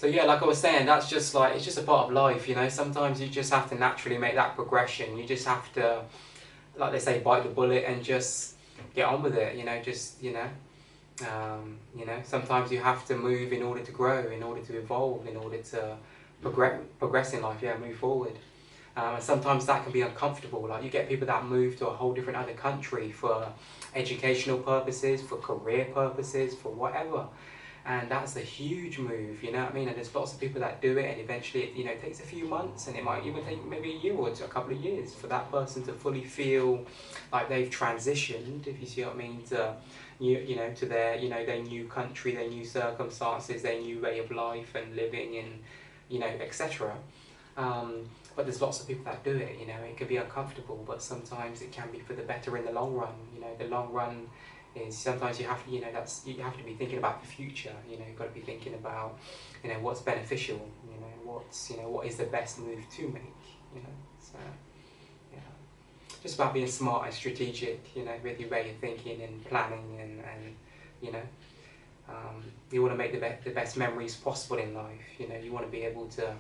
So yeah, like I was saying, that's just like, it's just a part of life, you know. Sometimes you just have to naturally make that progression. You just have to, like they say, bite the bullet and just get on with it, you know. Just, you know, sometimes you have to move in order to grow, in order to evolve, in order to progress in life, yeah, move forward. And sometimes that can be uncomfortable. Like you get people that move to a whole different other country for educational purposes, for career purposes, for whatever. And that's a huge move, you know what I mean? And there's lots of people that do it, and eventually it, you know, takes a few months, and it might even take maybe a year or two, a couple of years for that person to fully feel like they've transitioned, if you see what I mean, to you know, to their, you know, their new country, their new circumstances, their new way of life and living, and you know, etc. But there's lots of people that do it, you know. It can be uncomfortable, but sometimes it can be for the better in the long run. You know, the long run is sometimes you have to, you know, you have to be thinking about the future. You know, you've got to be thinking about, you know, what's beneficial. You know, what is the best move to make. You know, so yeah, just about being smart and strategic. You know, with your way of thinking and planning, and you know, you want to make the best memories possible in life. You know, you want to be able to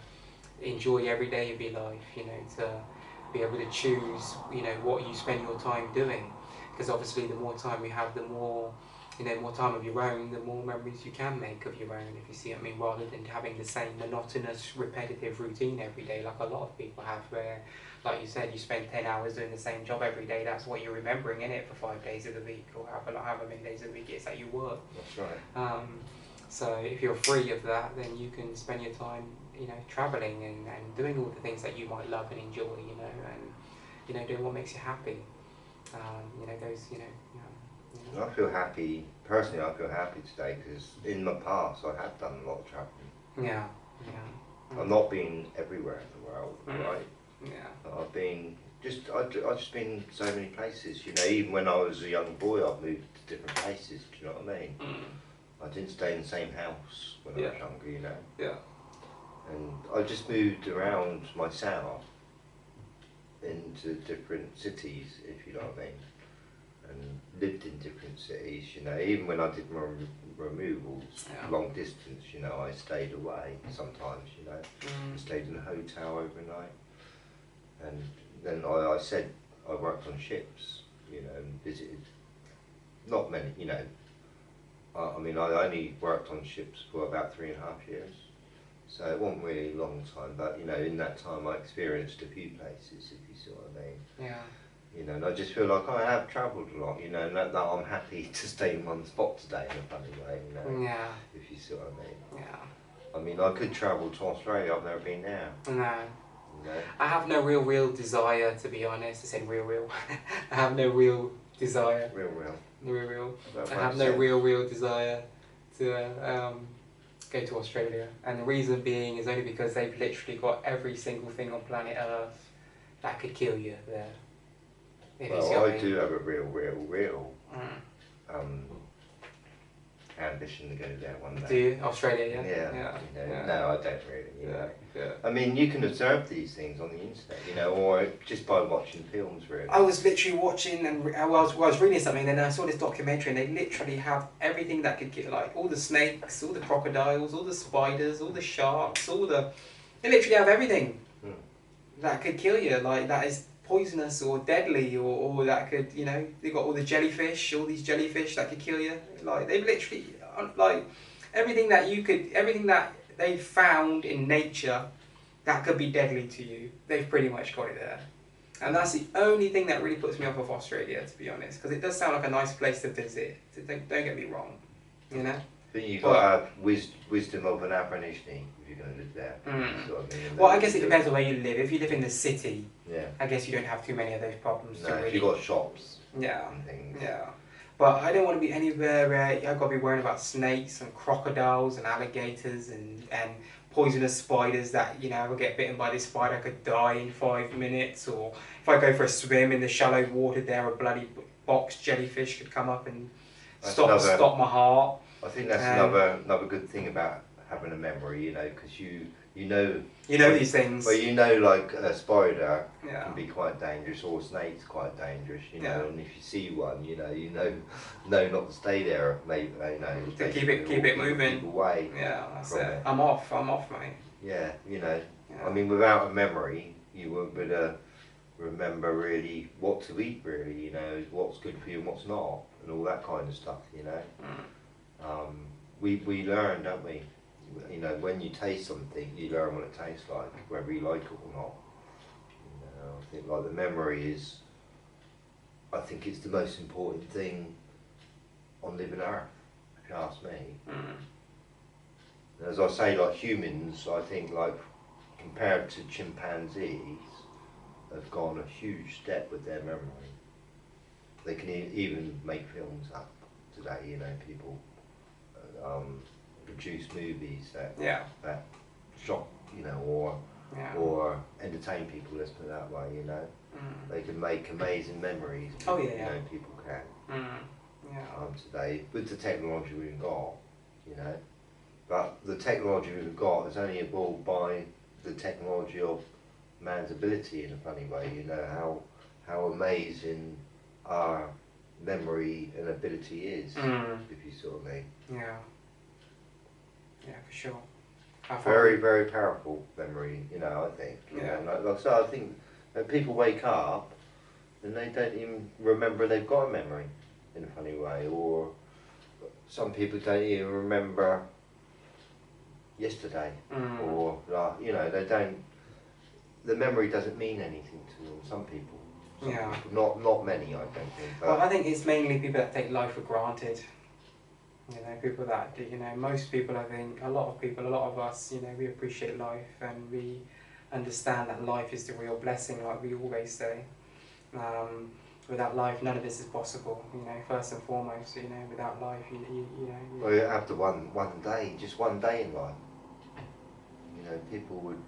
enjoy every day of your life, you know, to be able to choose, you know, what you spend your time doing, because obviously the more time you have, the more, you know, more time of your own, the more memories you can make of your own, if you see what I mean, rather than having the same monotonous, repetitive routine every day, like a lot of people have, where, like you said, you spend 10 hours doing the same job every day. That's what you're remembering, innit, for 5 days of the week, or however many days of the week it is that you work. That's right. So if you're free of that, then you can spend your time, you know, travelling and doing all the things that you might love and enjoy, you know, and, you know, doing what makes you happy. You know, those, you know. I feel happy, personally I feel happy today, because in the past I have done a lot of travelling. Yeah, yeah. I've not been everywhere in the world, right? Yeah. I've just been so many places, you know. Even when I was a young boy, I've moved to different places, do you know what I mean? I didn't stay in the same house when I was younger, you know. Yeah. And I just moved around myself into different cities, if you know what I mean, and lived in different cities, you know. Even when I did my removals, long distance, you know, I stayed away sometimes, you know. I stayed in a hotel overnight, and then I said I worked on ships, you know, and visited not many, you know. I mean, I only worked on ships for about 3.5 years, so it wasn't really a long time, but, you know, in that time I experienced a few places, if you see what I mean. Yeah. You know, and I just feel like I have travelled a lot, you know, and that I'm happy to stay in one spot today in a funny way, you know. Yeah. If you see what I mean. Yeah. I mean, I could travel to Australia, I've never been there. No. You know? I have no real desire, to be honest. I said real. I have no real desire. Real. I have no real desire to go to Australia, and the reason being is only because they've literally got every single thing on planet Earth that could kill you there. Well, I do have a real ambition to go there one day. Do you? Australia, yeah? Yeah. You know, no, I don't really. You know. Yeah. I mean, you can observe these things on the internet, you know, or just by watching films, really. I was literally watching, and I was reading something, and then I saw this documentary, and they literally have everything that could kill, like all the snakes, all the crocodiles, all the spiders, all the sharks, they literally have everything that could kill you, like that is poisonous or deadly, or that could, you know, they've got all the jellyfish, all these jellyfish that could kill you. Like they've literally, like everything that they found in nature that could be deadly to you, they've pretty much got it there. And that's the only thing that really puts me off of Australia, to be honest, because it does sound like a nice place to visit. Don't get me wrong, you know. But you've got to have wisdom of an Aborigine if you're going to live there. Sort of well, I guess it depends on where you live. If you live in the city, yeah, I guess you don't have too many of those problems. No, really. you've got shops. Yeah. And things. Yeah. But I don't want to be anywhere where I've got to be worrying about snakes and crocodiles and alligators and poisonous spiders that, you know, if I get bitten by this spider, I could die in 5 minutes. Or if I go for a swim in the shallow water there, a bloody box jellyfish could come up and stop my heart. I think that's another good thing about having a memory, you know, because you know these things. Well, you know, like a spider Yeah. can be quite dangerous, or a snake's quite dangerous, you know. Yeah. And if you see one, you know not to stay there, maybe, you know, To keep it moving. Keep away. Yeah, that's from it. I'm off, mate. Yeah, you know. Yeah. I mean, without a memory, you won't be able to remember really what to eat, really, you know, what's good for you and what's not, and all that kind of stuff, you know. We learn, don't we? You know, when you taste something, you learn what it tastes like, whether you like it or not. You know, I think like the memory is, I think it's the most important thing on living Earth, if you ask me. As I say, like humans, I think like compared to chimpanzees, have gone a huge step with their memory. They can even make films up today, you know, people produce movies that shock, you know, or entertain people, let's put it that way, you know. They can make amazing memories, you know, people can today with the technology we've got, you know. But the technology we've got is only evolved by the technology of man's ability in a funny way, you know, how amazing our memory and ability is, if you sort of mean. Yeah, for sure. Very, very powerful memory, you know, I think. You know, like I said, I think that people wake up and they don't even remember they've got a memory in a funny way, or some people don't even remember yesterday, or like, you know, they don't. The memory doesn't mean anything to them. Some people, people, not many, I don't think. But well, I think it's mainly people that take life for granted. You know, people that do, you know, most people, I think, a lot of us, you know, we appreciate life and we understand that life is the real blessing, like we always say. Without life, none of this is possible, you know, first and foremost, you know, without life, you know. Well, you have to one day, just one day in life. You know, people would,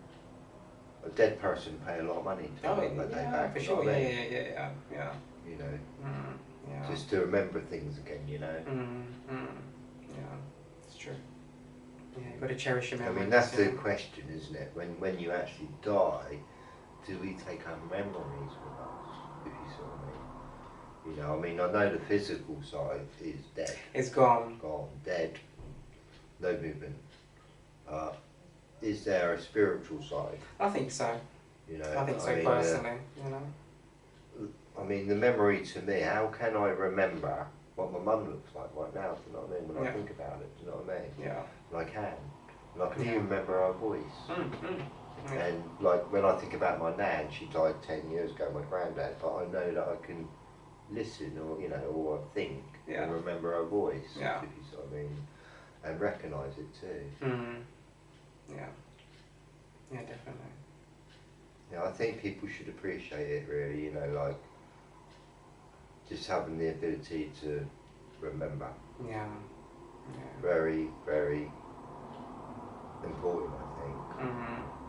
a dead person pay a lot of money to get that day back. For sure, yeah. You know, just to remember things again, you know. Yeah, it's true. Yeah, you've got to cherish your memories. I mean, that's the question, isn't it? When you actually die, do we take our memories with us, if you sort of mean? You know, I mean, I know the physical side is dead. It's gone. Gone, dead, no movement. Is there a spiritual side? I think so. You know, I think so, personally, you know. I mean, the memory to me, how can I remember what my mum looks like right now, do you know what I mean, when I think about it, do you know what I mean? Yeah. And I can. And I can even remember her voice. Yeah. And like when I think about my nan, she died 10 years ago, my granddad, but I know that I can listen or, you know, or think and remember her voice, if you sort of mean, and recognise it too. Yeah. Yeah, definitely. Yeah, I think people should appreciate it really, you know, like just having the ability to remember. Yeah. Very, very important, I think.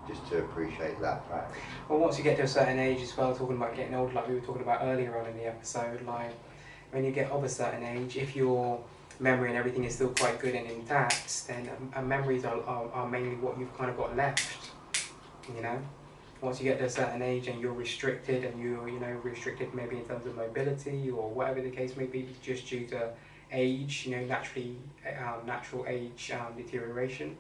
Just to appreciate that fact. Well, once you get to a certain age as well, talking about getting old, like we were talking about earlier on in the episode, like when you get of a certain age, if your memory and everything is still quite good and intact, then memories are mainly what you've kind of got left, you know. Once you get to a certain age and you're restricted, and you're, you know, restricted maybe in terms of mobility or whatever the case may be, just due to age, you know, natural age deterioration,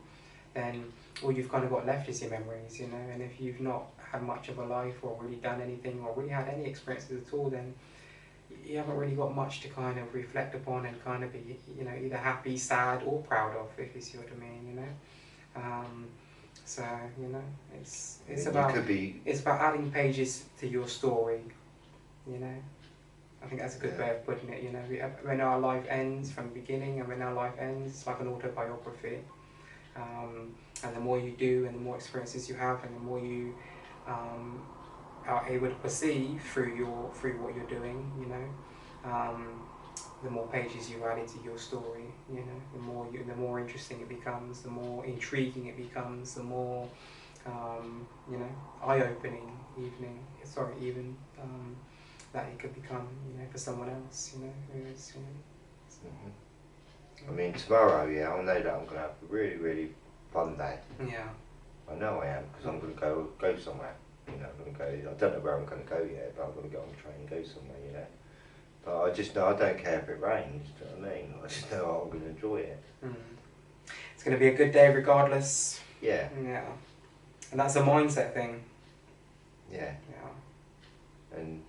then all you've kind of got left is your memories, you know. And if you've not had much of a life or really done anything or really had any experiences at all, then you haven't really got much to kind of reflect upon and kind of be, you know, either happy, sad or proud of, if you see what I mean, you know. So, you know, it's about adding pages to your story, you know. I think that's a good way of putting it, you know. When our life ends from the beginning, and when our life ends, it's like an autobiography. And the more you do, and the more experiences you have, and the more you are able to perceive through what you're doing, you know, the more pages you add into your story, you know, the more interesting it becomes, the more intriguing it becomes, the more you know, eye-opening even that it could become, you know, for someone else, you know, who's, you know. So. I mean, tomorrow, I know that I'm going to have a really, really fun day. Yeah. I know I am, because I'm going to go somewhere. You know, I'm going to go. I don't know where I'm going to go yet, but I'm going to get on the train and go somewhere. You know, but I just know I don't care if it rains. Do you know what I mean? I just know I'm going to enjoy it. Mm. It's going to be a good day regardless. Yeah. Yeah. And that's a mindset thing. Yeah. Yeah. And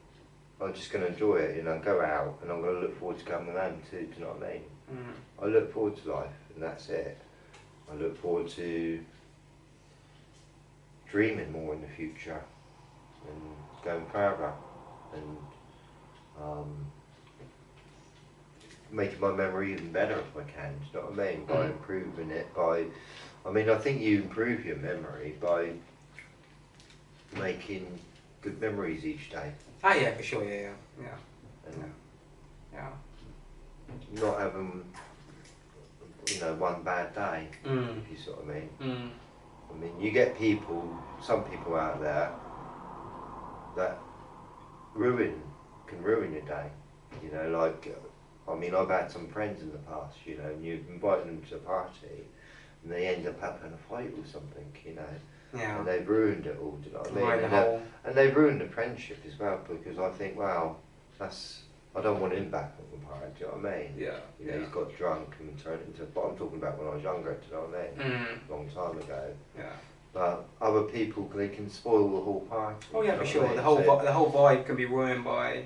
I'm just going to enjoy it. You know, go out, and I'm going to look forward to coming home too. Do you know what I mean? Mm. I look forward to life, and that's it. I look forward to dreaming more in the future and going further and making my memory even better if I can. Do you know what I mean? By improving it, I think you improve your memory by making good memories each day. Ah, yeah, for sure. Yeah. And Yeah. not having, you know, one bad day. Mm. If you see what I mean. Mm. I mean, you get some people out there that can ruin your day. You know, like, I mean, I've had some friends in the past, you know, and you invite them to a party and they end up having a fight or something, you know. Yeah. And they've ruined it all, do you know what I mean? Right, and they've ruined the friendship as well, because I think, wow, I don't want him back at the party, do you know what I mean? Yeah. You know, he's got drunk and turned into, but I'm talking about when I was younger, do you know what I mean? Mm. Long time ago. Yeah. But other people, they can spoil the whole party. Oh yeah, for sure. I The mean? whole vibe can be ruined by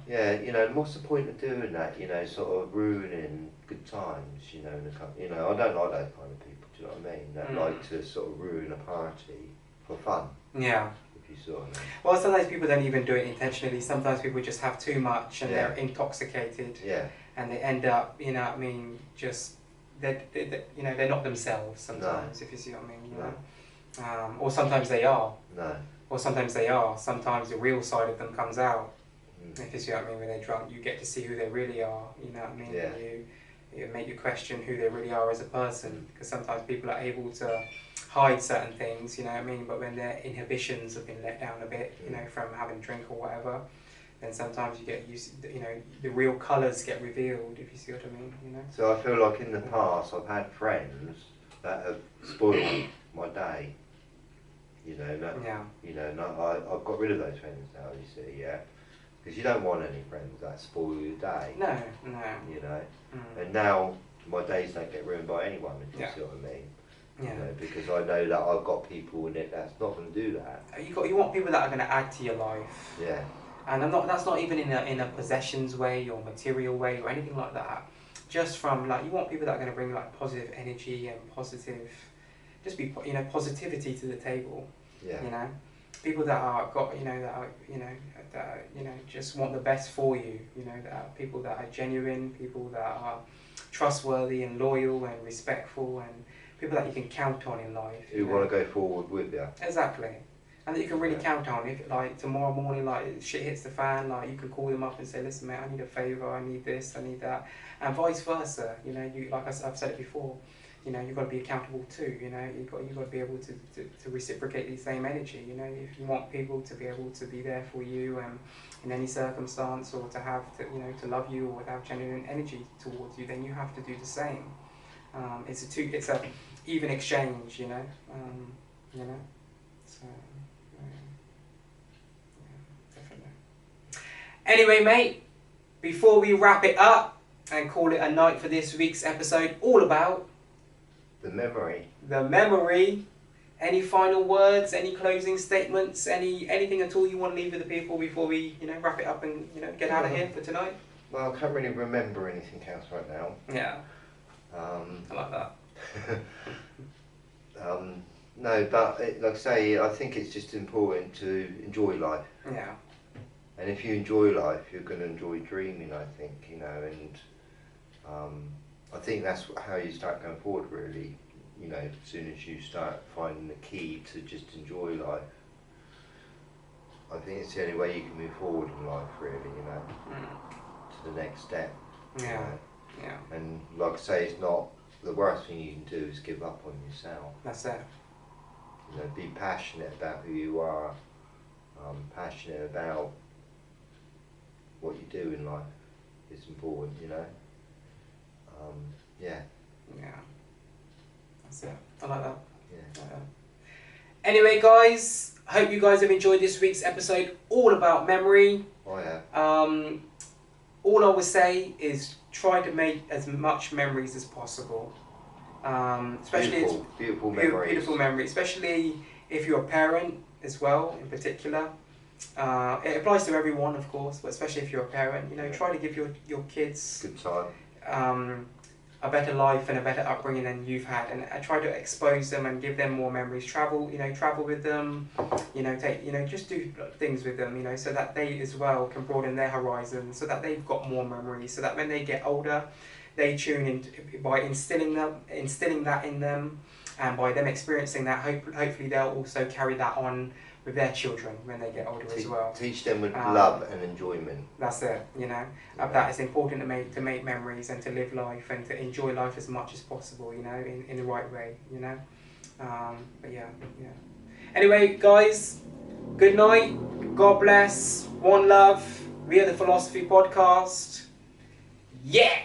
Yeah, you know, and what's the point of doing that? You know, sort of ruining good times. You know, you know, I don't like those kind of people. Do you know what I mean? That like to sort of ruin a party for fun. Yeah. If you saw me. Well, sometimes people don't even do it intentionally. Sometimes people just have too much and Yeah. they're intoxicated. Yeah. And they end up, you know what I mean, just they're not themselves sometimes. No. If you see what I mean, you No. know. Or sometimes they are. No. Or sometimes they are. Sometimes the real side of them comes out. Mm. If you see what I mean, when they're drunk, you get to see who they really are. You know what I mean? Yeah. You make you question who they really are as a person. Because sometimes people are able to hide certain things. You know what I mean? But when their inhibitions have been let down a bit, you know, from having a drink or whatever, then sometimes you get used. You know, the real colours get revealed. If you see what I mean, you know. So I feel like in the past I've had friends that have spoiled my day. You know, you know, I've got rid of those friends now, you see, yeah. Because you don't want any friends that spoil your day. No. You know, and now my days don't get ruined by anyone, if you see what I mean. Yeah. You know, because I know that I've got people in it that's not going to do that. You want people that are going to add to your life. Yeah. And that's not even in a possessions way or material way or anything like that. Just from like, you want people that are going to bring like positive energy and positive. Just be, you know, positivity to the table. Yeah. You know, people that are just want the best for you. You know, that are people that are genuine, people that are trustworthy and loyal and respectful, and people that you can count on in life. Who want to go forward with you. Exactly. And that you can really count on. If like tomorrow morning, like shit hits the fan, like you can call them up and say, "Listen, mate, I need a favour. I need this. I need that," and vice versa. You know, I've said it before. You know, you've got to be accountable too. You know, you've got to be able to reciprocate the same energy. You know, if you want people to be able to be there for you in any circumstance, or to love you, or to have genuine energy towards you, then you have to do the same. It's a even exchange. You know. So. Definitely. Anyway, mate, before we wrap it up and call it a night for this week's episode, all about the memory. Any final words? Any closing statements? Anything at all you want to leave with the people before we, wrap it up and get out of here for tonight? Well, I can't really remember anything else right now. Yeah. I like that. No, but like I say, I think it's just important to enjoy life. Yeah. And if you enjoy life, you're going to enjoy dreaming, I think, and I think that's how you start going forward, really. As soon as you start finding the key to just enjoy life, I think it's the only way you can move forward in life, really, to the next step. Yeah. Yeah. And like I say, it's not, the worst thing you can do is give up on yourself. That's it. Be passionate about who you are, passionate about what you do in life. It's important, Yeah. Yeah. That's it. I like that. Yeah. I like that. Anyway, guys, hope you guys have enjoyed this week's episode all about memory. Oh yeah. All I would say is try to make as much memories as possible. Especially beautiful memories. Beautiful memories, especially if you're a parent as well, in particular. It applies to everyone, of course, but especially if you're a parent, you know, try to give your kids good time. A better life and a better upbringing than you've had, and try to expose them and give them more memories. Travel with them, just do things with them, so that they as well can broaden their horizons, so that they've got more memories, so that when they get older, they tune in by instilling that in them, and by them experiencing that, hopefully they'll also carry that on with their children when they get older as well. Teach them with love and enjoyment. That's it, that it's important to make memories and to live life and to enjoy life as much as possible, in the right way, But yeah. Anyway, guys, good night, God bless, one love, we are the Philosophy Podcast. Yeah!